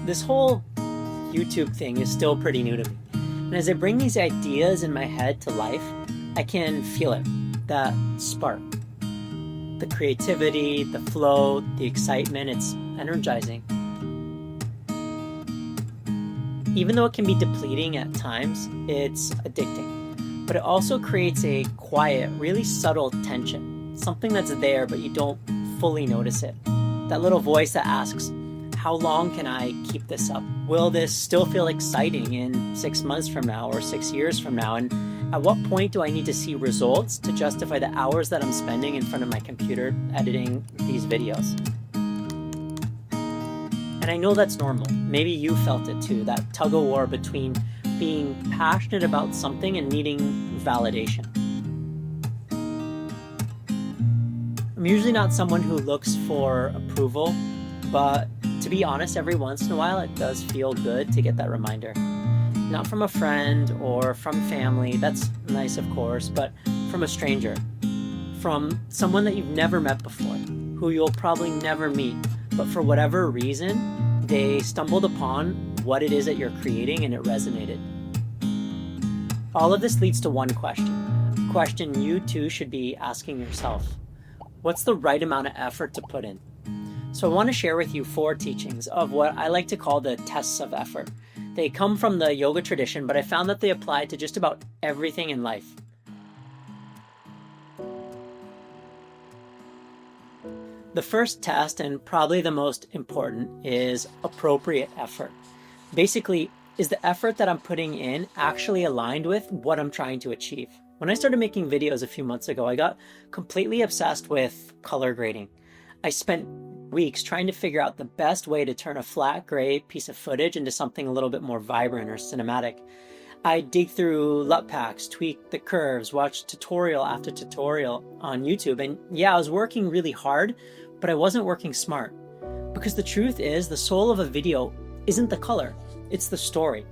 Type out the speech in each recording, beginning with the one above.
this whole YouTube thing is still pretty new to me. And as I bring these ideas in my head to life, I can feel it, that spark. The creativity, the flow, the excitement, it's energizing. Even though it can be depleting at times, it's addicting. But it also creates a quiet, really subtle tension. Something that's there, but you don't fully notice it. That little voice that asks, how long can I keep this up? Will this still feel exciting in 6 months from now or 6 years from now? And at what point do I need to see results to justify the hours that I'm spending in front of my computer editing these videos? And I know that's normal. Maybe you felt it too, that tug of war between being passionate about something and needing validation. I'm usually not someone who looks for approval, but to be honest, every once in a while it does feel good to get that reminder. Not from a friend or from family, that's nice of course, but from a stranger. From someone that you've never met before, who you'll probably never meet, but for whatever reason, they stumbled upon what it is that you're creating and it resonated. All of this leads to one question, a question you too should be asking yourself. What's the right amount of effort to put in? So I want to share with you 4 teachings of what I like to call the tests of effort. They come from the yoga tradition, but I found that they apply to just about everything in life. The first test, and probably the most important, is appropriate effort. Basically, is the effort that I'm putting in actually aligned with what I'm trying to achieve? When I started making videos a few months ago, I got completely obsessed with color grading. I spent weeks trying to figure out the best way to turn a flat gray piece of footage into something a little bit more vibrant or cinematic. I dig through LUT packs, tweak the curves, watch tutorial after tutorial on YouTube. And yeah, I was working really hard, but I wasn't working smart. Because the truth is, the soul of a video isn't the color, it's the story.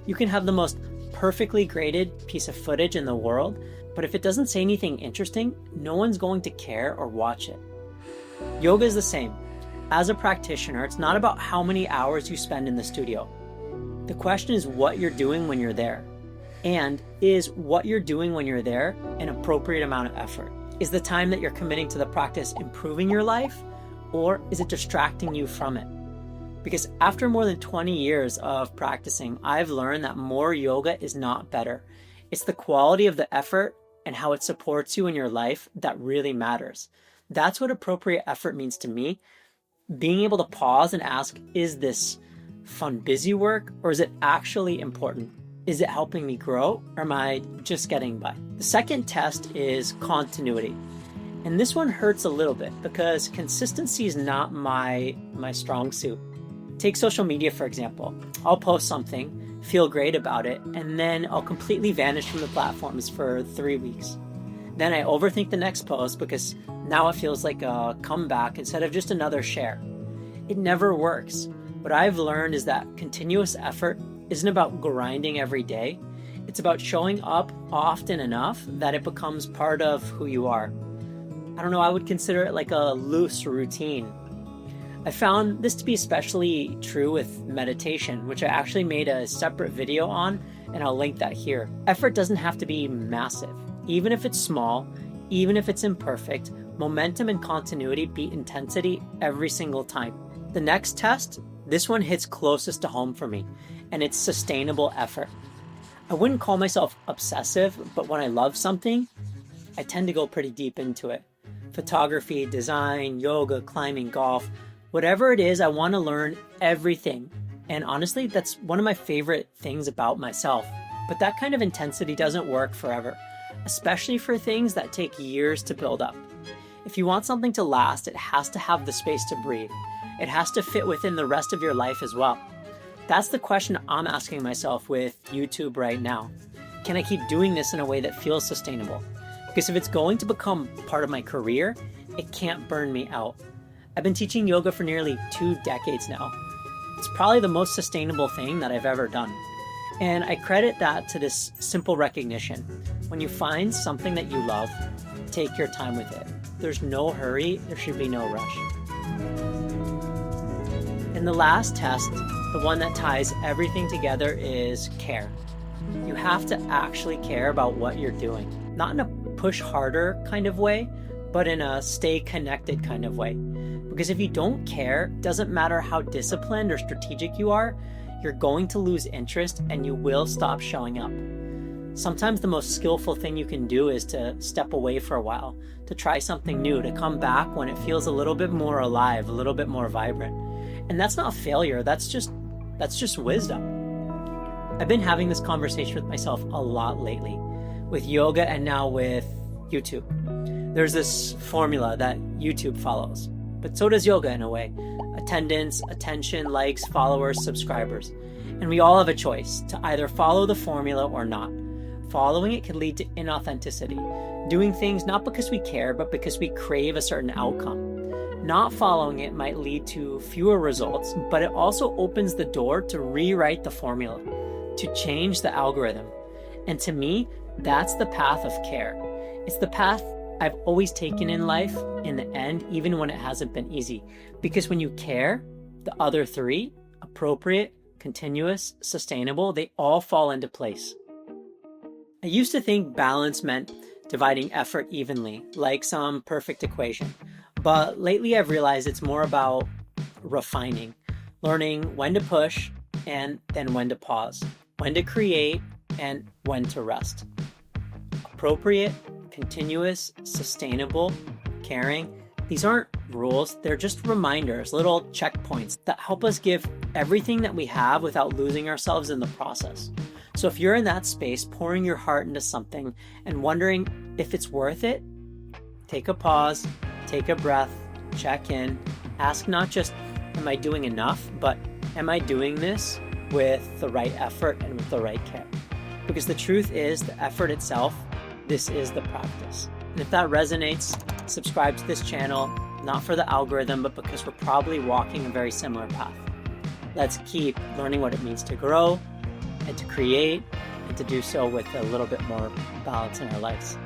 You can have the most perfectly graded piece of footage in the world, but if it doesn't say anything interesting, no one's going to care or watch it. Yoga is the same. As a practitioner, it's not about how many hours you spend in the studio. The question is what you're doing when you're there. And is what you're doing when you're there an appropriate amount of effort? Is the time that you're committing to the practice improving your life, or is it distracting you from it? Because after more than 20 years of practicing, I've learned that more yoga is not better. It's the quality of the effort and how it supports you in your life that really matters. That's what appropriate effort means to me. Being able to pause and ask, is this fun, busy work, or is it actually important? Is it helping me grow, or am I just getting by? The second test is continuity. And this one hurts a little bit because consistency is not my strong suit. Take social media, for example. I'll post something, feel great about it, and then I'll completely vanish from the platforms for 3 weeks. Then I overthink the next post because now it feels like a comeback instead of just another share. It never works. What I've learned is that continuous effort isn't about grinding every day. It's about showing up often enough that it becomes part of who you are. I don't know, I would consider it like a loose routine. I found this to be especially true with meditation, which I actually made a separate video on, and I'll link that here. Effort doesn't have to be massive. Even if it's small, even if it's imperfect, momentum and continuity beat intensity every single time. The next test, this one hits closest to home for me, and it's sustainable effort. I wouldn't call myself obsessive, but when I love something, I tend to go pretty deep into it. Photography, design, yoga, climbing, golf, whatever it is, I want to learn everything. And honestly, that's one of my favorite things about myself. But that kind of intensity doesn't work forever, especially for things that take years to build up. If you want something to last, it has to have the space to breathe. It has to fit within the rest of your life as well. That's the question I'm asking myself with YouTube right now. Can I keep doing this in a way that feels sustainable? Because if it's going to become part of my career, it can't burn me out. I've been teaching yoga for nearly 2 decades now. It's probably the most sustainable thing that I've ever done. And I credit that to this simple recognition. When you find something that you love, take your time with it. There's no hurry, there should be no rush. And the last test, the one that ties everything together is care. You have to actually care about what you're doing, not in a push harder kind of way, but in a stay connected kind of way. Because if you don't care, it doesn't matter how disciplined or strategic you are, you're going to lose interest and you will stop showing up. Sometimes the most skillful thing you can do is to step away for a while, to try something new, to come back when it feels a little bit more alive, a little bit more vibrant. And that's not failure, that's just wisdom. I've been having this conversation with myself a lot lately, with yoga and now with YouTube. There's this formula that YouTube follows, but so does yoga in a way. Attendance, attention, likes, followers, subscribers. And we all have a choice to either follow the formula or not. Following it can lead to inauthenticity, doing things not because we care, but because we crave a certain outcome. Not following it might lead to fewer results, but it also opens the door to rewrite the formula, to change the algorithm. And to me, that's the path of care. It's the path I've always taken in life, in the end, even when it hasn't been easy. Because when you care, the other three, appropriate, continuous, sustainable, they all fall into place. I used to think balance meant dividing effort evenly, like some perfect equation. But lately I've realized it's more about refining, learning when to push and then when to pause, when to create and when to rest. Appropriate, continuous, sustainable, caring, these aren't rules, they're just reminders, little checkpoints that help us give everything that we have without losing ourselves in the process. So if you're in that space, pouring your heart into something and wondering if it's worth it, take a pause, take a breath, check in, ask not just, am I doing enough, but am I doing this with the right effort and with the right care? Because the truth is, the effort itself, this is the practice. And if that resonates, subscribe to this channel, not for the algorithm, but because we're probably walking a very similar path. Let's keep learning what it means to grow and to create and to do so with a little bit more balance in our lives.